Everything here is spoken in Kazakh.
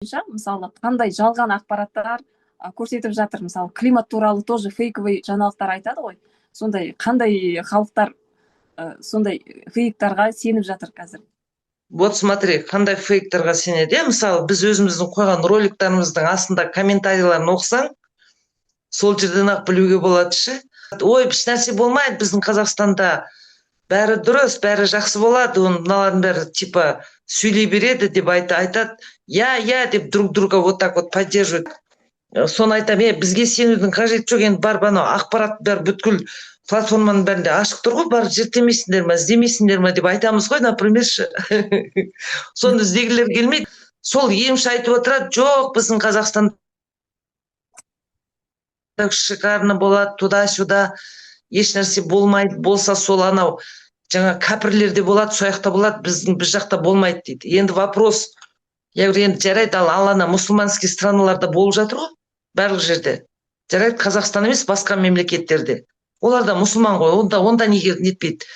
мысалы қандай жалған ақпараттар көрсетіп жатыр. Мысалы климат туралы тоже фейковый жаңалықтар айтады ғой. Сондай қандай халықтар сондай фейктарға сеніп жатыр қазір. Вот смотри, қандай фейктарға сенеді. Мысалы, біз өзіміздің қойған роликтарымыздың астында комментарийларын оқысаң, сол жерден ақ білуге болады ше. Ой, ешнәрсе болмайды, біздің Қазақстанда бәрі дұрыс, бәрі жақсы болады, мыналардың бәрі типа сөйлей береді деп айтады. Я деп друг друга вот так вот поддерживают. Соны айтамын, бізге сенудің қажеті жоқ, енді бар анау ақпарат бәрі бүткіл платформаның бәрінде ашық тұр ғой, барып зерттемейсіңдер ме, іздемейсіңдер ме деп айтамыз ғой, например ше. Соны іздегілер келмейді. Сол емші айтып отырады, жоқ, біздің Қазақстанда шикарно болады, туда-сюда, ешнәрсе болмайды, болса сол анау жаңа кәпірлерде болады, сояқта болады, біз жақта болмайды дейді. Енді вопрос, я говорю, енді жарайды, ал ана мұсылманский страналарда болып жатыр ғой, барлық жерде. Жарайды, Қазақстан емес, басқа мемлекеттерде. Олар да мұсылман ғой, онда неге нетпейді.